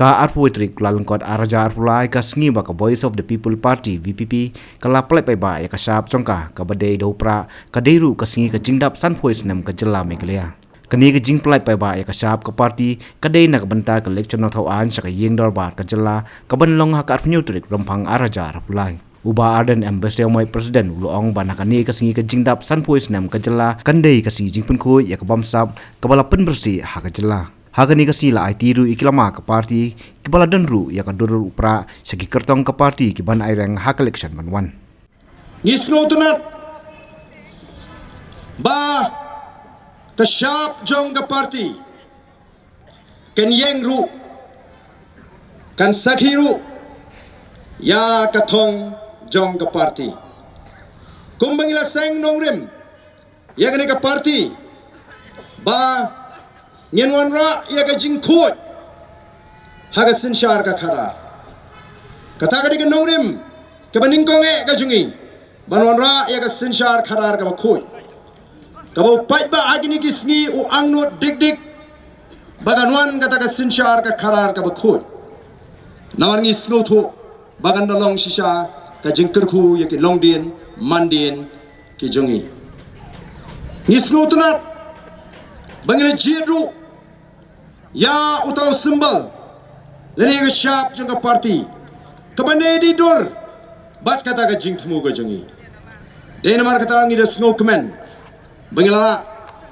Ka arpuitrik lalengkot araja arpulai ka sngi ba ka Voice of the People Party VPP kala plai pai ba ya ka syap chongka ka badai dopra ka deiru ka sngi ka jingdap sanphoi snem ka Jylla Meghalaya. Kani ka jing plai pai ba ya ka syap ka party ka dei na ka banta ka election thau an sa ka yeng dor ba ka Jylla ka banlong ha ka arpuitrik rompang araja arpulai. Uba Arden Ambassador Moi President Luong banakani ka sngi ka jingdap sanphoi snem ka Jylla kandei ka si jing pynkhuid ya ka bamsap ka bala pynbyrsieh ha ka Jylla. Hagani ka sila ay tiru ikilama ka party kibala danru ya ka durur upra sa kikertong ka party kiban ay reng hak election manwan. Ngisno tunat ba ka syap jong ka party kan yeng ru kan sakhiru ya ka thong jong ka party kumbangila seng nongrim ya gani ka party ba ngin wanra ya ka jingkhut haga sinshar ka khada kata ka dikan nongrim ka baningkonge ka jungi banwanra ya ka sinshar khadar ka bakhut ka ba pai ba agini kisngi u angno dik baganwan kata ka sinshar ka khadar ka bakhut nawarngi snow tho bagan dalong shisha ka jingkerkhu ya ki longdin mandin ki jungi ni snow tunat bangila jidru ya utau simbol leni ka syap jong ka party kabane di dor bat kata ka jingthmu ka jongi dena mar kata ngi da snow command bangila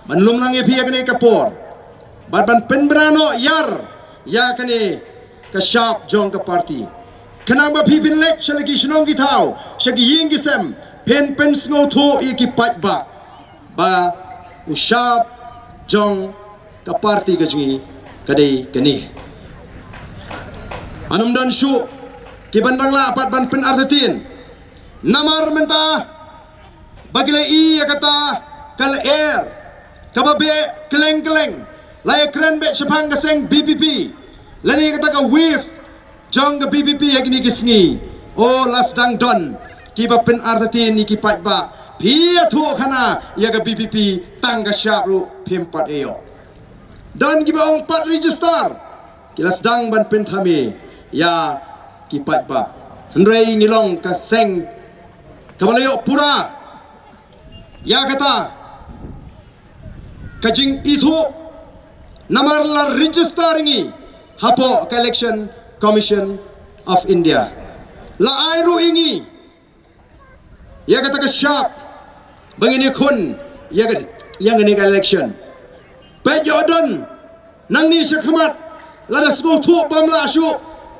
manlum lang e pia kane ka por bat ban penbrano yar ya kane ka syap jong ka party kanang ba pipin lek shalagi shnong ki thau shagi ying ki sem pen snow tho e ki pat ba usyap jong ka party ka jongi kadai kani anum dan syu ki bandang la apat ban pen artetin namar menta bagile I kata kal air kababe keleng lai kren be chapang kaseng BPP lani kata ka wave jong ka BPP yagini kisngi o sdang don ki ba pen artetin ni ki pat ba pia thu khana ya ka BPP tang ka syap ru phimpat eyo dan giba ong pat register kila sdang ban penthami ya kipat pa hendrai ngilong ka seng kabalayo pura ya kata kajing itu namar la register ngi hapo ka election commission of India la airu ingi ya kata ka syap bangini kun ya kata yang ini ka election Pejodon nang ni syakhamat ladas go thu bamla syu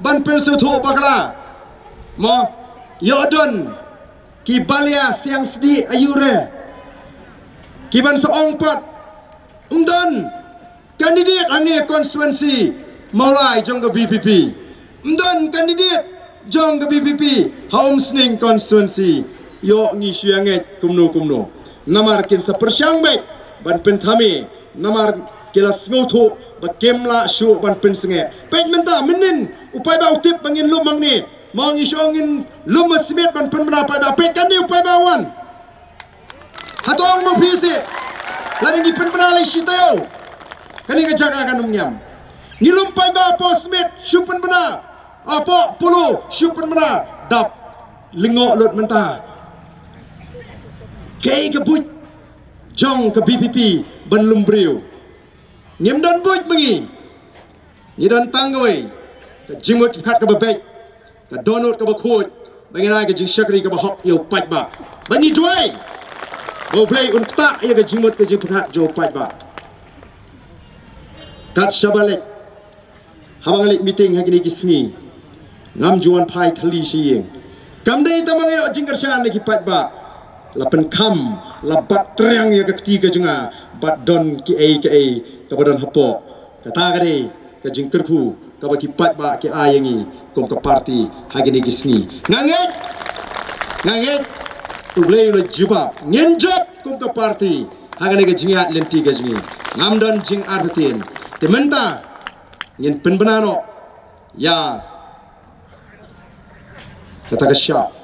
ban pensu thu bakla mo yodon ki balia siang sedi ayure ki ban seong pat umdon kandidat angi konstituensi maulai jong ke BPP umdon kandidat jong ke BPP haum sning konstituensi yo ngi syanget kumno namar kin sa persyang baik ban penthami namar kila sngoto ba kemla shu ban pensenge pej menta menin upai ba utip bangin lumang ni mau ngi shongin lum smet ban pen bana pa da pej kan ni upai ba wan hatong mo pisi lani ngi pen bana le shitayo kani ka jaga kan nyam ni lum pai ba po smet shu pen bana apo pulu shu pen bana dap lingo lot menta kei ke buj jong ke BPP ban lumbriu nyem dan buj mengi ni dan tanggawai ka jimut khat ka babek ka donut ka bakhut bangina ka jing shakri ka bahok yo pat ba bani dwai bo play unta ya ka jimut ka jing khat jo pat ba kat shabalek habang alik meeting hagini kisni ngam juan pai thali siyeng kamdei tamang yo jing karshan ki pat ba la penkam la bat triang ya ketiga jenga bat don ki ai ka badan hapo kata kare ka jingkerku ka baki pat ba ki ayangi kom ka party hagini gisni nganget tu blay lo jubab ngenjap kom ka party hagani ka jingat lenti ka jingi ngamdan jing artin tementa ngin penbenano ya kata ka syap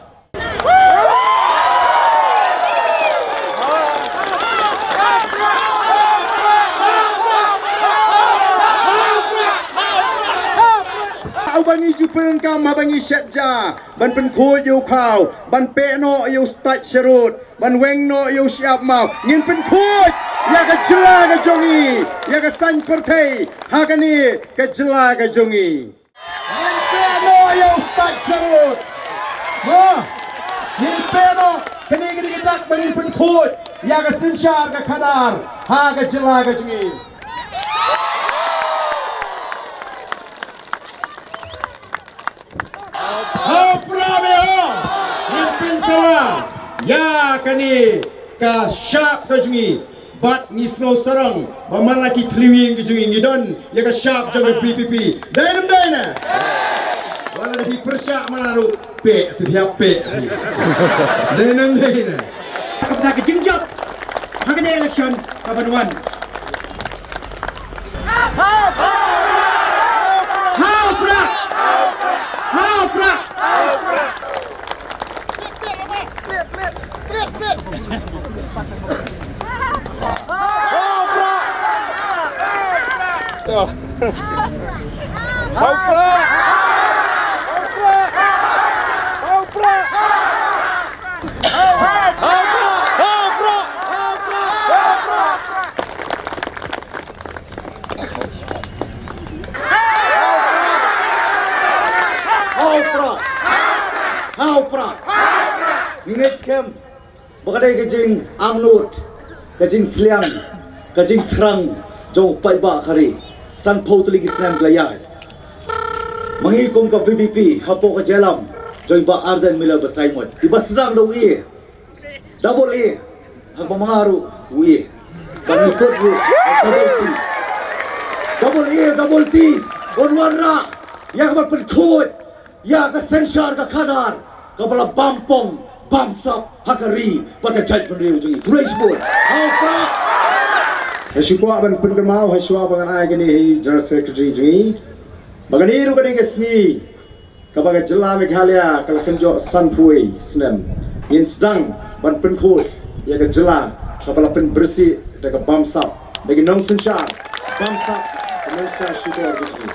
jupeng kam habangi syatja ban pynkhuid yu khau ban pe no yu stat sharut ban weng no yu siap mau ngin pynkhuid ya ka Jylla ka jongi ya ka san partai hakani ka Jylla ka jongi ngin pe no yu stat sharut ngin pe no kani kani dak ban pynkhuid ya ka sinchar ka khadar ha ka Jylla ka jongi ya kani ka sharp ka jungi bat ni snow sarang mamala ki kliwing ka jungi ngidon ya ka sharp jang VPP dalam dana wala di persyak manaru pe tiap pe dalam dana kapna ka jingjap hagane election kabanwan Ingat scam, bakadai kajing amnut, kajing sliang, kajing terang, jauh paiba kari, san pau tulis snem gelayat. Mengikum ke VPP, hapo ke jalam, jauh ba ardan mila bersaimut. Tiba sedang dah uye, double E, hak memengaruh uye, mengikut ru, double E, double T, warna, yang berpynkhuid, yang kesensyar ke kadar, kepala bampong. Bamsap hakari pada jat penriu jungi tulis pun apa syukwa ban pengemau syukwa bangan ai gini general secretary jungi bagani ru gani kesni kabaga Jylla Meghalaya kala kenjo sanpui snem ngin sdang ban pynkhuid ya ka Jylla kapala pynbyrsieh daga bamsap bagi nong sensyar bamsap nong syukwa jungi